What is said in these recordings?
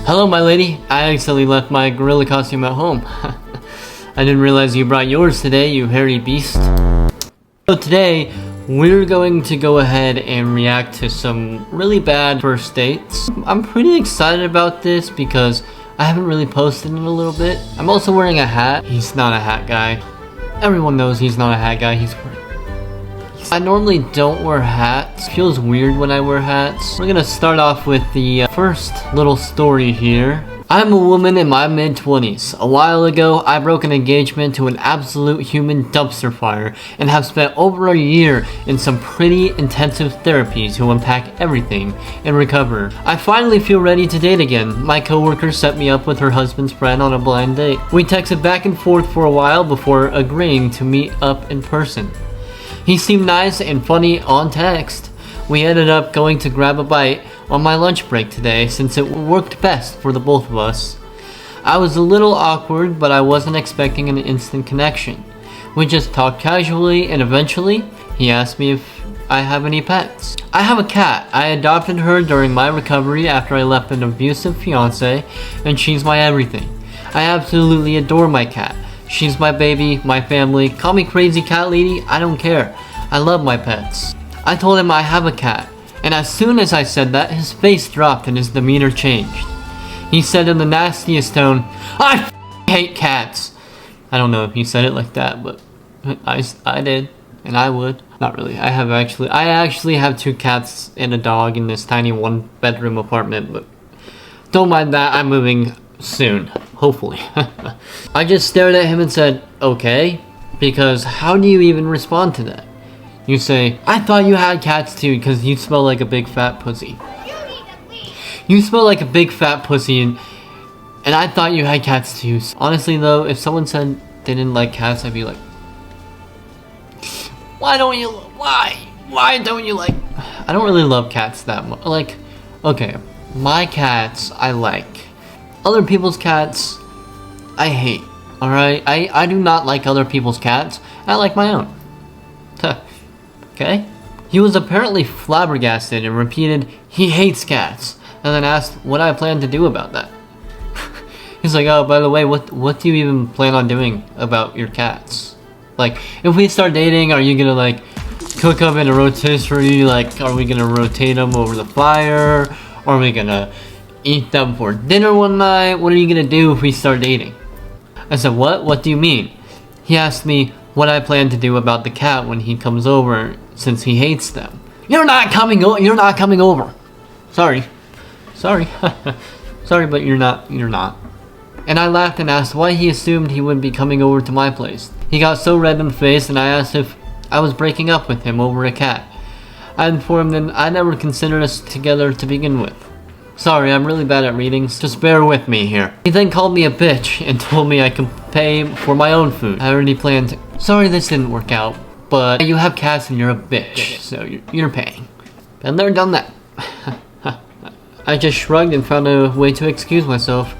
Hello, my lady. I accidentally left my gorilla costume at home. I didn't realize you brought yours today, you hairy beast. So today, we're going to go ahead and react to some really bad first dates. I'm pretty excited about this because I haven't really posted in a little bit. I'm also wearing a hat. He's not a hat guy. Everyone knows he's not a hat guy. I normally don't wear hats. It feels weird when I wear hats. We're gonna start off with the first little story here. I'm a woman in my mid-20s. A while ago, I broke an engagement to an absolute human dumpster fire and have spent over a year in some pretty intensive therapy to unpack everything and recover. I finally feel ready to date again. My coworker set me up with her husband's friend on a blind date. We texted back and forth for a while before agreeing to meet up in person. He seemed nice and funny on text. We ended up going to grab a bite on my lunch break today since it worked best for the both of us. I was a little awkward, but I wasn't expecting an instant connection. We just talked casually and eventually he asked me if I have any pets. I have a cat. I adopted her during my recovery after I left an abusive fiance and she's my everything. I absolutely adore my cat. She's my baby, my family. Call me crazy cat lady, I don't care. I love my pets. I told him I have a cat, and as soon as I said that, his face dropped and his demeanor changed. He said in the nastiest tone, I hate cats. I don't know if he said it like that, but I did, and I would. Not really. I actually have 2 cats and a dog in this tiny 1-bedroom apartment, but don't mind that, I'm moving soon, hopefully. I just stared at him and said, okay, because how do you even respond to that? You say, I thought you had cats too because you smell like a big fat pussy. You smell like a big fat pussy and I thought you had cats too. Honestly though, if someone said they didn't like cats, I'd be like, why don't you like? I don't really love cats that much. Like, okay, my cats I like. Other people's cats, I hate, alright? I do not like other people's cats. I like my own. Okay? He was apparently flabbergasted and repeated, he hates cats, and then asked what I plan to do about that. He's like, oh, by the way, what do you even plan on doing about your cats? Like, if we start dating, are you gonna, like, cook them in a rotisserie? Like, are we gonna rotate them over the fire? Or are we gonna eat them for dinner one night? What are you gonna do if we start dating? I said, what? What do you mean? He asked me what I plan to do about the cat when he comes over since he hates them. You're not coming over. Sorry. Sorry, but you're not. And I laughed and asked why he assumed he would be coming over to my place. He got so red in the face and I asked if I was breaking up with him over a cat. I informed him I never considered us together to begin with. Sorry, I'm really bad at readings. Just bear with me here. He then called me a bitch and told me I could pay for my own food. I already planned. Sorry this didn't work out, but you have cats and you're a bitch, so you're paying. Been there, done that. I just shrugged and found a way to excuse myself.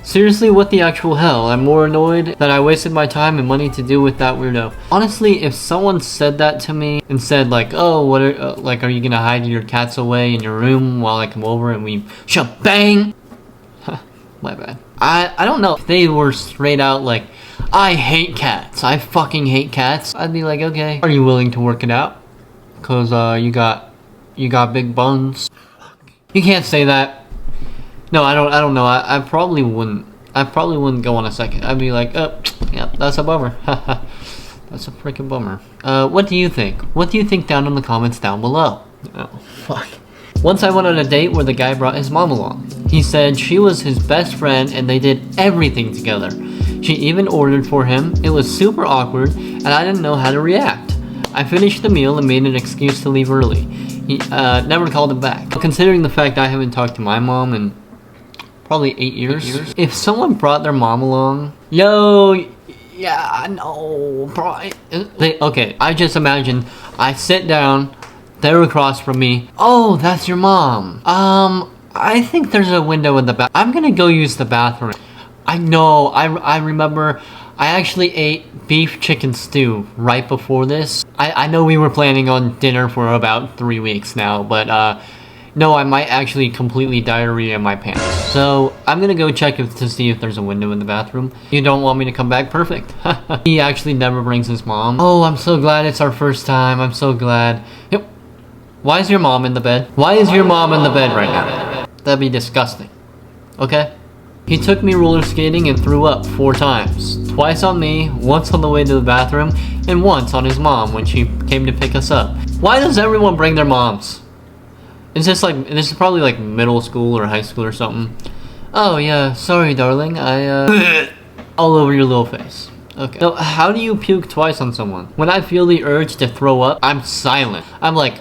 Seriously, what the actual hell? I'm more annoyed that I wasted my time and money to do with that weirdo. Honestly, if someone said that to me and said like, oh, what are, like, are you gonna hide your cats away in your room while I come over and we shabang? My bad. I don't know if they were straight out like, I hate cats. I fucking hate cats. I'd be like, okay, are you willing to work it out? Cause you got big buns. You can't say that. No, I don't know. I probably wouldn't. I probably wouldn't go on a second. I'd be like, oh, yeah, that's a bummer. That's a freaking bummer. What do you think? What do you think down in the comments down below? Oh, fuck. Once I went on a date where the guy brought his mom along. He said she was his best friend and they did everything together. She even ordered for him. It was super awkward and I didn't know how to react. I finished the meal and made an excuse to leave early. He never called him back. Considering the fact I haven't talked to my mom in probably 8 years. If someone brought their mom along, yo, yeah, no, probably. Okay, I just imagine I sit down, they're across from me. Oh, that's your mom. I think there's a window in the back. I'm gonna go use the bathroom. I know, I remember I actually ate beef chicken stew right before this. I know we were planning on dinner for about 3 weeks now, but no, I might actually completely diarrhea in my pants. So I'm gonna go check to see if there's a window in the bathroom. You don't want me to come back? Perfect. He actually never brings his mom. Oh, I'm so glad it's our first time. I'm so glad. Yep. Why is your mom in the bed? Why is your mom in the bed right now? That'd be disgusting. Okay? He took me roller skating and threw up 4 times. Twice on me, once on the way to the bathroom, and once on his mom when she came to pick us up. Why does everyone bring their moms? Is this like, this is probably like middle school or high school or something. Oh yeah, sorry darling, I all over your little face. Okay. So how do you puke twice on someone? When I feel the urge to throw up, I'm silent. I'm like,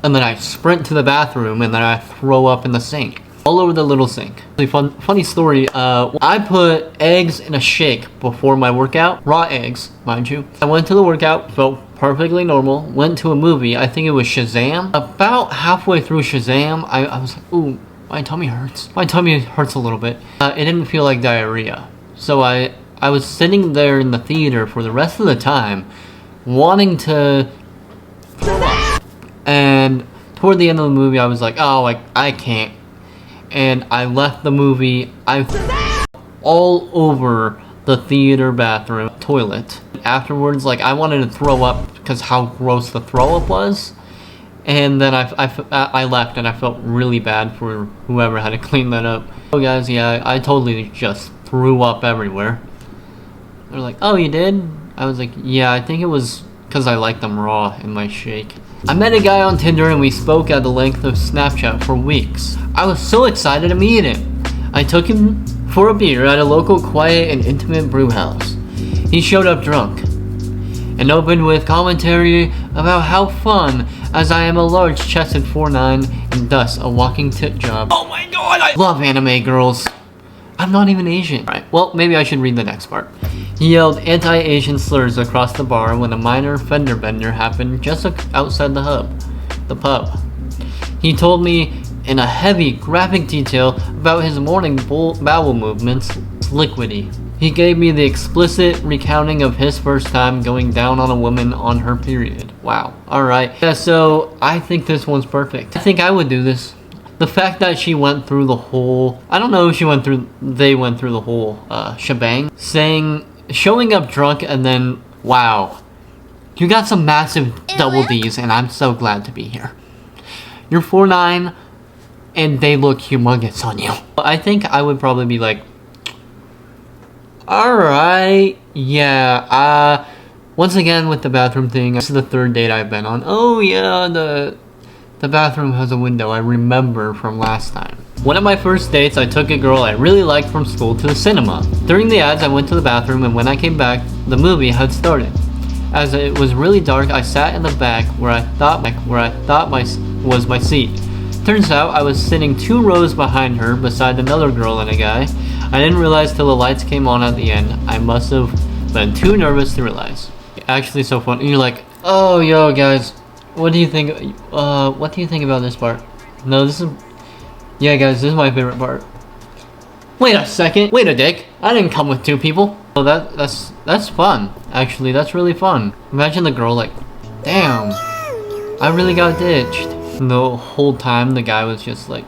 and then I sprint to the bathroom and then I throw up in the sink. All over the little sink. Funny story, I put eggs in a shake before my workout. Raw eggs, mind you. I went to the workout, felt perfectly normal. Went to a movie, I think it was Shazam. About halfway through Shazam, I was like, ooh, my tummy hurts. My tummy hurts a little bit. It didn't feel like diarrhea. So I was sitting there in the theater for the rest of the time, wanting to throw up. And toward the end of the movie, I was like, oh, I can't. And I left the movie. I all over the theater bathroom toilet. Afterwards, like, I wanted to throw up because how gross the throw up was. And then I left and I felt really bad for whoever had to clean that up. Oh guys, yeah, I totally just threw up everywhere. They're like, oh, you did? I was like, yeah, I think it was because I liked them raw in my shake. I met a guy on Tinder and we spoke at the length of Snapchat for weeks. I was so excited to meet him. I took him for a beer at a local quiet and intimate brew house. He showed up drunk and opened with commentary about how fun, as I am a large-chested 4'9" and thus a walking tit job. Oh my god, I love anime girls. I'm not even Asian. Alright, well, maybe I should read the next part. He yelled anti-Asian slurs across the bar when a minor fender bender happened just outside the pub. He told me in a heavy, graphic detail about his morning bowel movements, liquidy. He gave me the explicit recounting of his first time going down on a woman on her period. Wow. Alright. Yeah, so I think this one's perfect. I think I would do this. The fact that she went through the whole, I don't know if they went through the whole shebang, showing up drunk and then, wow, you got some massive double D's and I'm so glad to be here. You're 4'9" and they look humongous on you. I think I would probably be like, alright, yeah, once again with the bathroom thing, this is the 3rd date I've been on. Oh yeah, the bathroom has a window, I remember from last time. One of my first dates, I took a girl I really liked from school to the cinema. During the ads, I went to the bathroom and when I came back, the movie had started. As it was really dark, I sat in the back where I thought was my seat. Turns out I was sitting 2 rows behind her beside another girl and a guy. I didn't realize till the lights came on at the end. I must have been too nervous to realize. Actually so fun. You're like, oh yo guys, what do you think about this part? No, this is, yeah guys, this is my favorite part. Wait a second, wait a dick, I didn't come with 2 people. Oh, that's fun. Actually, that's really fun. Imagine the girl like, damn, I really got ditched. And the whole time the guy was just like,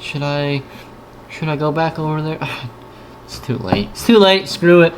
should I go back over there? It's too late. It's too late, screw it.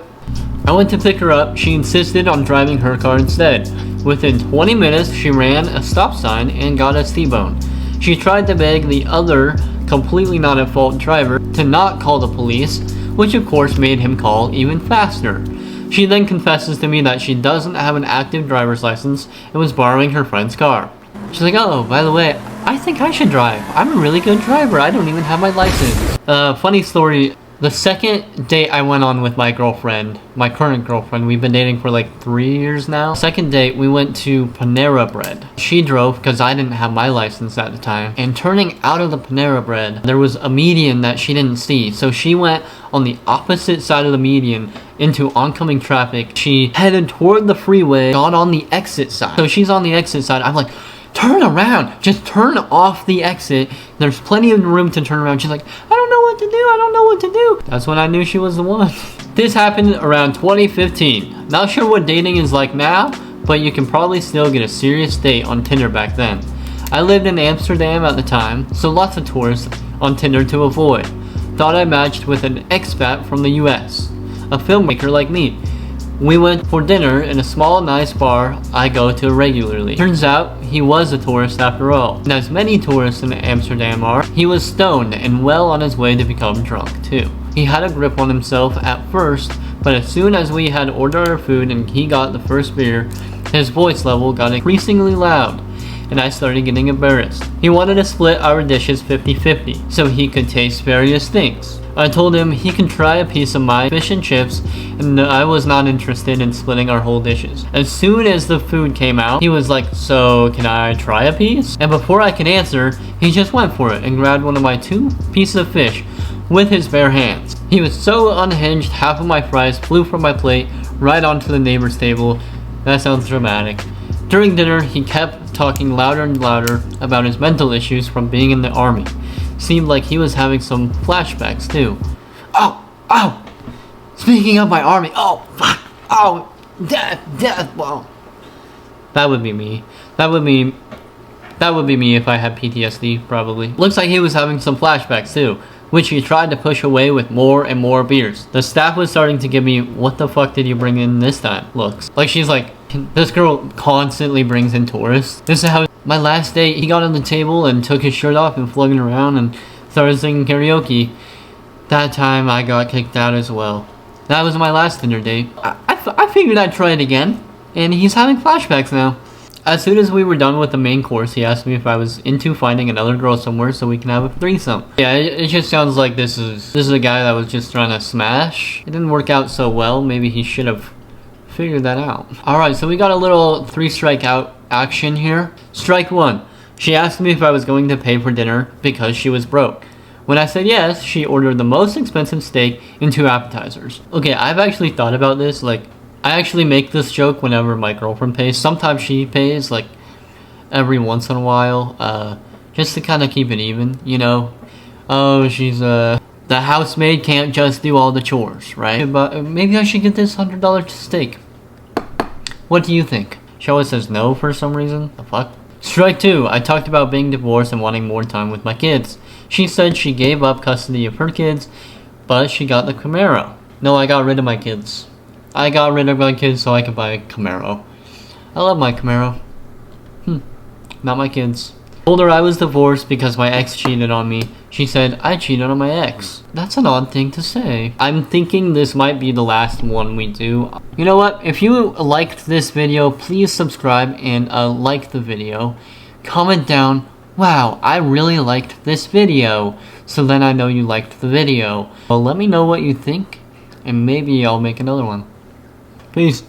I went to pick her up. She insisted on driving her car instead. Within 20 minutes, she ran a stop sign and got us T-boned. She tried to beg the other, completely not at fault driver to not call the police, which of course made him call even faster. She then confesses to me that she doesn't have an active driver's license and was borrowing her friend's car. She's like, oh, by the way, I think I should drive. I'm a really good driver. I don't even have my license. Funny story. The second date I went on with my girlfriend, my current girlfriend, we've been dating for like 3 years now. Second date, we went to Panera Bread. She drove because I didn't have my license at the time. And turning out of the Panera Bread, there was a median that she didn't see. So she went on the opposite side of the median into oncoming traffic. She headed toward the freeway, got on the exit side. So she's on the exit side. I'm like, turn around, just turn off the exit. There's plenty of room to turn around. She's like, I don't know what to do, I don't know what to do. That's when I knew she was the one. This happened around 2015. Not sure what dating is like now, but you can probably still get a serious date on Tinder back then. I lived in Amsterdam at the time, so lots of tourists on Tinder to avoid. Thought I matched with an expat from the US, a filmmaker like me. We went for dinner in a small nice bar I go to regularly. Turns out he was a tourist after all. And as many tourists in Amsterdam are, he was stoned and well on his way to become drunk too. He had a grip on himself at first, but as soon as we had ordered our food and he got the first beer, his voice level got increasingly loud, and I started getting embarrassed. He wanted to split our dishes 50-50, so he could taste various things. I told him he can try a piece of my fish and chips, and I was not interested in splitting our whole dishes. As soon as the food came out, he was like, "So, can I try a piece?" And before I could answer, he just went for it and grabbed one of my 2 pieces of fish with his bare hands. He was so unhinged, half of my fries flew from my plate right onto the neighbor's table. That sounds dramatic. During dinner, he kept talking louder and louder about his mental issues from being in the army. Seemed like he was having some flashbacks too. Oh! Speaking of my army, oh, fuck! Oh, death, well. That would be me. That would be me if I had PTSD, probably. Looks like he was having some flashbacks too, which he tried to push away with more and more beers. The staff was starting to give me, "What the fuck did you bring in this time?" looks. Like she's like, this girl constantly brings in tourists. This is how my last date, he got on the table and took his shirt off and flung it around and started singing karaoke. That time I got kicked out as well. That was my last Tinder date. I figured I'd try it again, and he's having flashbacks now. As soon as we were done with the main course, he asked me if I was into finding another girl somewhere so we can have a threesome. Yeah, it just sounds like this is a guy that was just trying to smash. It didn't work out so well. Maybe he should have figured that out. Alright, so we got a little 3 strikeout action here. Strike 1. She asked me if I was going to pay for dinner because she was broke. When I said yes, she ordered the most expensive steak and 2 appetizers. Okay, I've actually thought about this. Like, I actually make this joke whenever my girlfriend pays. Sometimes she pays, like, every once in a while, just to kind of keep it even, you know. Oh, she's, the housemaid can't just do all the chores, right? But maybe I should get this $100 steak. What do you think? She always says no for some reason. The fuck? Strike 2. I talked about being divorced and wanting more time with my kids. She said she gave up custody of her kids, but she got the Camaro. No, I got rid of my kids. I got rid of my kids so I could buy a Camaro. I love my Camaro. Not my kids. Told her I was divorced because my ex cheated on me. She said, I cheated on my ex. That's an odd thing to say. I'm thinking this might be the last one we do. You know what? If you liked this video, please subscribe and like the video. Comment down, wow, I really liked this video. So then I know you liked the video. Well, let me know what you think, and maybe I'll make another one. Peace.